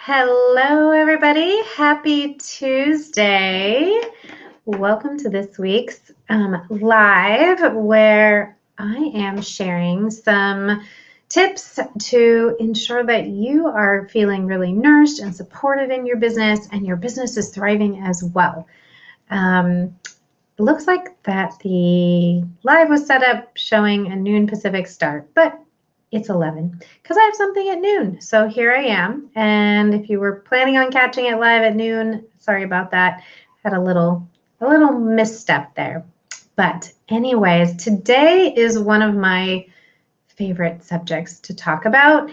Hello, everybody. Happy Tuesday. Welcome to this week's live where I am sharing some tips to ensure that you are feeling really nourished and supported in your business and your business is thriving as well. It looks like that the live was set up showing a noon Pacific start, but it's 11 because I have something at noon. So here I am. And if you were planning on catching it live at noon, sorry about that. Had a little misstep there. But anyways, today is one of my favorite subjects to talk about,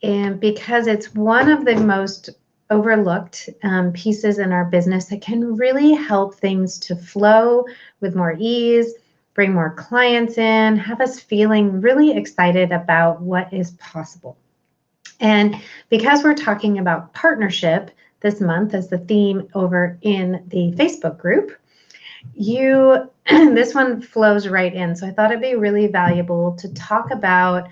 and because it's one of the most overlooked pieces in our business that can really help things to flow with more ease, bring more clients in, have us feeling really excited about what is possible. And because we're talking about partnership this month as the theme over in the Facebook group, this one flows right in. So I thought it'd be really valuable to talk about,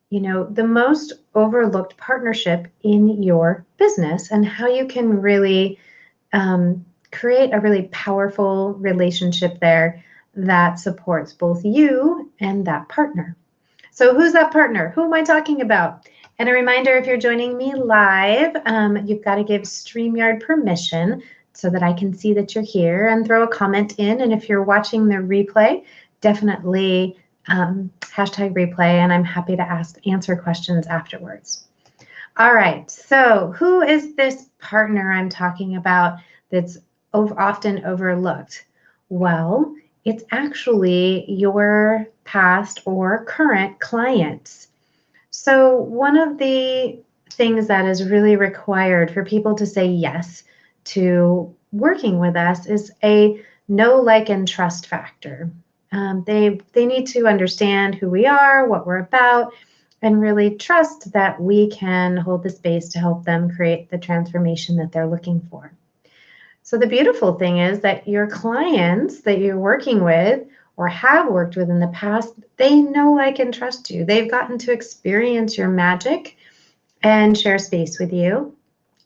the most overlooked partnership in your business and how you can really create a really powerful relationship there that supports both you and that partner. So who's that partner? Who am I talking about? And a reminder, if you're joining me live, you've got to give StreamYard permission so that I can see that you're here and throw a comment in. And if you're watching the replay, definitely hashtag replay, and I'm happy to answer questions afterwards. All right, so who is this partner I'm talking about that's often overlooked? Well, it's actually your past or current clients. So one of the things that is really required for people to say yes to working with us is a know, like, and trust factor. They need to understand who we are, what we're about, and really trust that we can hold the space to help them create the transformation that they're looking for. So the beautiful thing is that your clients that you're working with or have worked with in the past, they know, like, and trust you. They've gotten to experience your magic and share space with you.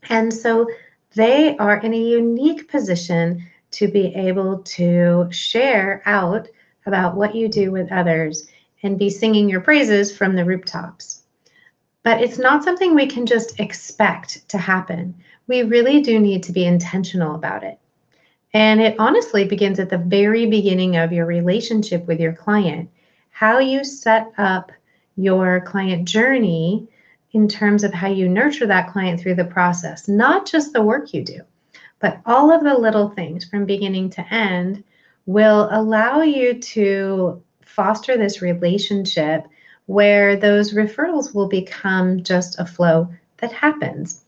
And so they are in a unique position to be able to share out about what you do with others and be singing your praises from the rooftops. But it's not something we can just expect to happen. We really do need to be intentional about it. And it honestly begins at the very beginning of your relationship with your client, how you set up your client journey in terms of how you nurture that client through the process, not just the work you do, but all of the little things from beginning to end will allow you to foster this relationship where those referrals will become just a flow that happens.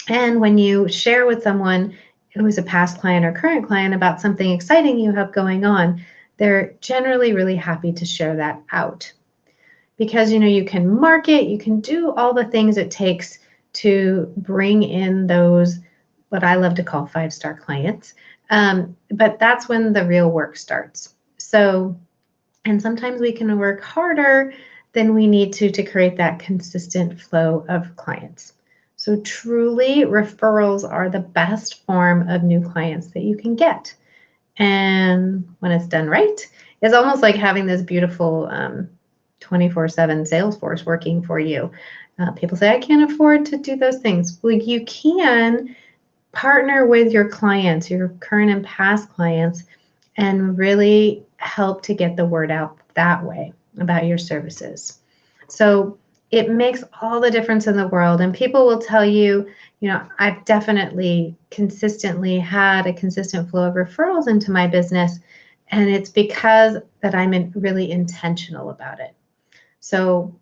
And when you share with someone who is a past client or current client about something exciting you have going on, they're generally really happy to share that out. Because you can market, you can do all the things it takes to bring in those, what I love to call 5-star clients. But that's when the real work starts. So, and sometimes we can work harder than we need to create that consistent flow of clients. So truly, referrals are the best form of new clients that you can get. And when it's done right, it's almost like having this beautiful 24/7 sales force working for you. People say, I can't afford to do those things. Well, you can partner with your clients, your current and past clients, and really help to get the word out that way about your services. So it makes all the difference in the world. And people will tell you, I've definitely consistently had a consistent flow of referrals into my business. And it's because that I'm really intentional about it. So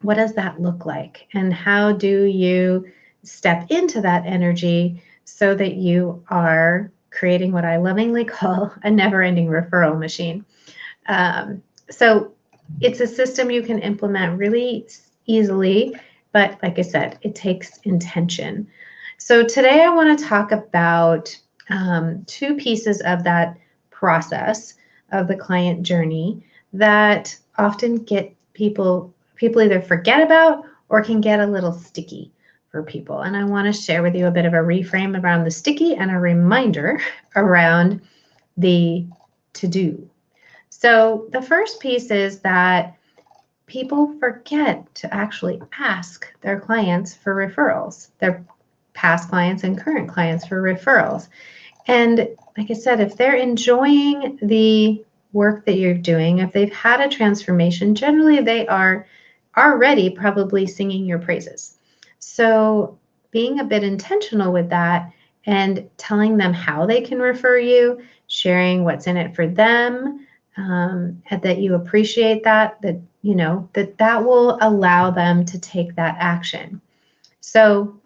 what does that look like? And how do you step into that energy so that you are creating what I lovingly call a never-ending referral machine? So it's a system you can implement really easily, but like I said, it takes intention. So today I want to talk about 2 pieces of that process of the client journey that often get people either forget about or can get a little sticky for people. And I want to share with you a bit of a reframe around the sticky and a reminder around the to-do. So the first piece is that people forget to actually ask their clients for referrals, their past clients and current clients for referrals. And like I said, if they're enjoying the work that you're doing, if they've had a transformation, generally they are already probably singing your praises. So being a bit intentional with that and telling them how they can refer you, sharing what's in it for them, and that you appreciate that that will allow them to take that action. So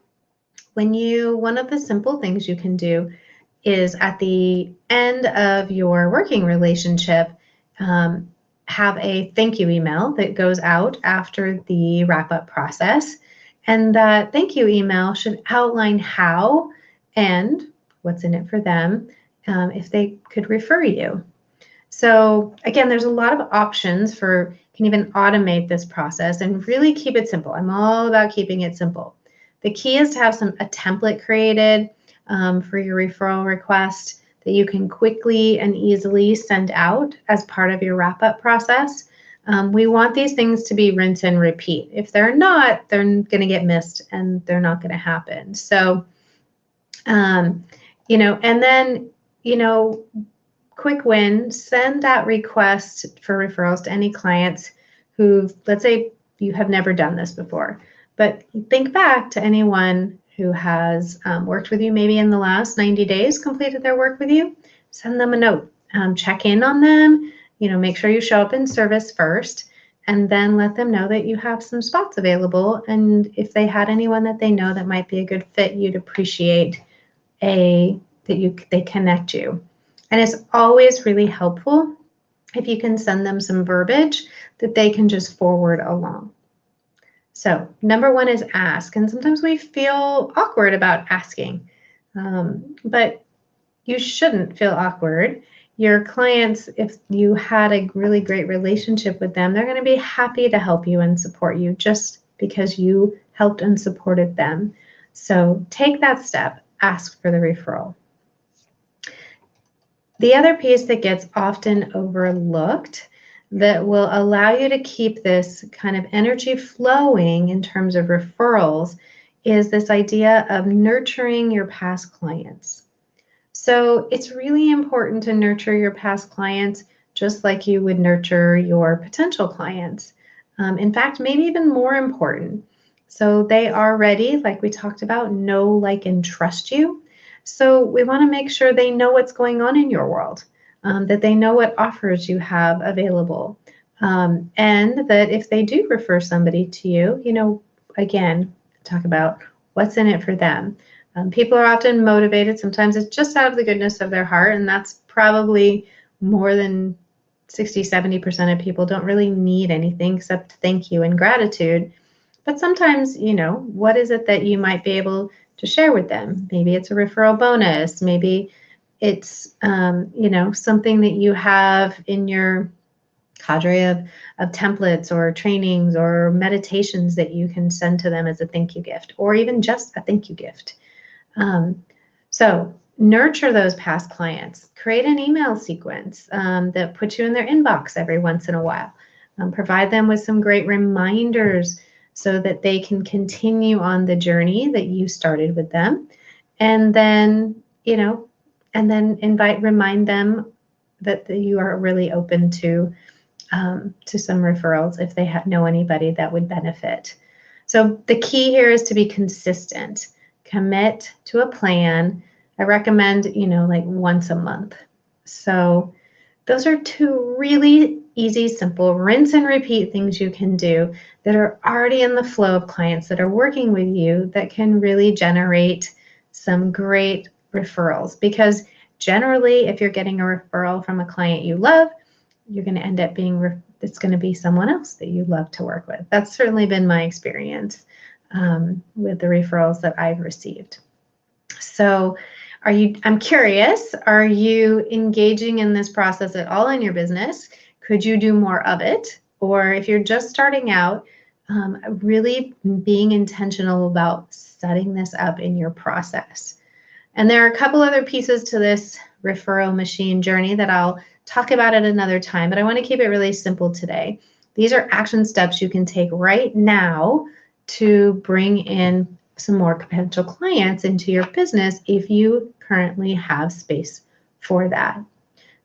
one of the simple things you can do is at the end of your working relationship, have a thank you email that goes out after the wrap-up process. And that thank you email should outline how and what's in it for them, if they could refer you. So again, there's a lot of options for, you can even automate this process and really keep it simple. I'm all about keeping it simple. The key is to have a template created for your referral request that you can quickly and easily send out as part of your wrap-up process. We want these things to be rinse and repeat. If they're not, they're going to get missed and they're not going to happen. So, and then, quick win, send that request for referrals to any clients who, let's say you have never done this before, but think back to anyone who has worked with you maybe in the last 90 days, completed their work with you, send them a note, check in on them, make sure you show up in service first, and then let them know that you have some spots available. And if they had anyone that they know that might be a good fit, you'd appreciate they connect you. And it's always really helpful if you can send them some verbiage that they can just forward along. So number one is ask. And sometimes we feel awkward about asking, but you shouldn't feel awkward. Your clients, if you had a really great relationship with them, they're going to be happy to help you and support you just because you helped and supported them. So take that step, ask for the referral. The other piece that gets often overlooked that will allow you to keep this kind of energy flowing in terms of referrals is this idea of nurturing your past clients. So it's really important to nurture your past clients just like you would nurture your potential clients. In fact, maybe even more important. So they already, like we talked about, know, like, and trust you. So we want to make sure they know what's going on in your world, that they know what offers you have available, and that if they do refer somebody to you, again, talk about what's in it for them. People are often motivated. Sometimes it's just out of the goodness of their heart, and that's probably more than 60-70% of people don't really need anything except thank you and gratitude. But sometimes, what is it that you might be able to share with them? Maybe it's a referral bonus. Maybe it's, something that you have in your cadre of templates or trainings or meditations that you can send to them as a thank you gift, or even just a thank you gift. So nurture those past clients. Create an email sequence that puts you in their inbox every once in a while. Provide them with some great reminders so that they can continue on the journey that you started with them. And then, remind them that you are really open to some referrals if they know anybody that would benefit. So the key here is to be consistent. Commit to a plan. I recommend, like once a month. So those are two really easy, simple, rinse and repeat things you can do that are already in the flow of clients that are working with you that can really generate some great referrals. Because generally, if you're getting a referral from a client you love, you're going to end up it's going to be someone else that you love to work with. That's certainly been my experience with the referrals that I've received. So I'm curious, are you engaging in this process at all in your business? Could you do more of it? Or if you're just starting out, really being intentional about setting this up in your process. And there are a couple other pieces to this referral machine journey that I'll talk about at another time, but I want to keep it really simple today. These are action steps you can take right now to bring in some more potential clients into your business if you currently have space for that.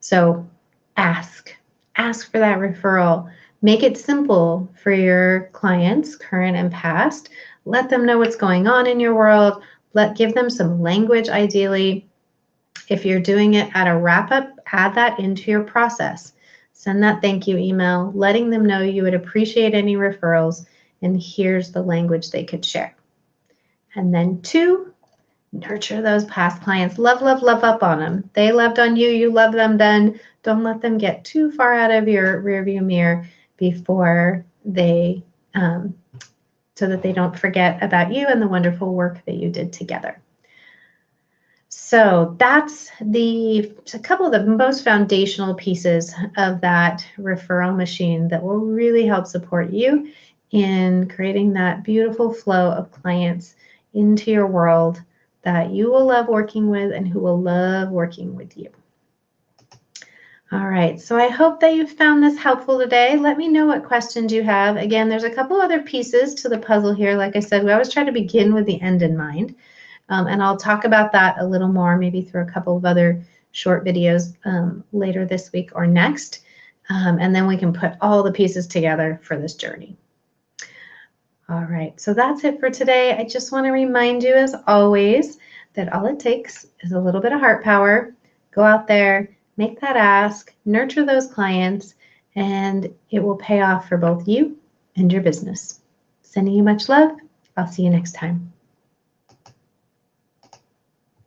So ask for that referral. Make it simple for your clients, current and past. Let them know what's going on in your world. Give them some language, ideally. If you're doing it at a wrap-up, add that into your process. Send that thank you email, letting them know you would appreciate any referrals, and here's the language they could share. And then 2, nurture those past clients. Love, love, love up on them. They loved on you, you love them then. Don't let them get too far out of your rearview mirror before they, so that they don't forget about you and the wonderful work that you did together. So that's a couple of the most foundational pieces of that referral machine that will really help support you in creating that beautiful flow of clients into your world that you will love working with and who will love working with you. All right, so I hope that you found this helpful today. Let me know what questions you have. Again, there's a couple other pieces to the puzzle here. Like I said, we always try to begin with the end in mind. And I'll talk about that a little more, maybe through a couple of other short videos later this week or next. And then we can put all the pieces together for this journey. All right, so that's it for today. I just want to remind you, as always, that all it takes is a little bit of heart power. Go out there, make that ask, nurture those clients, and it will pay off for both you and your business. Sending you much love. I'll see you next time.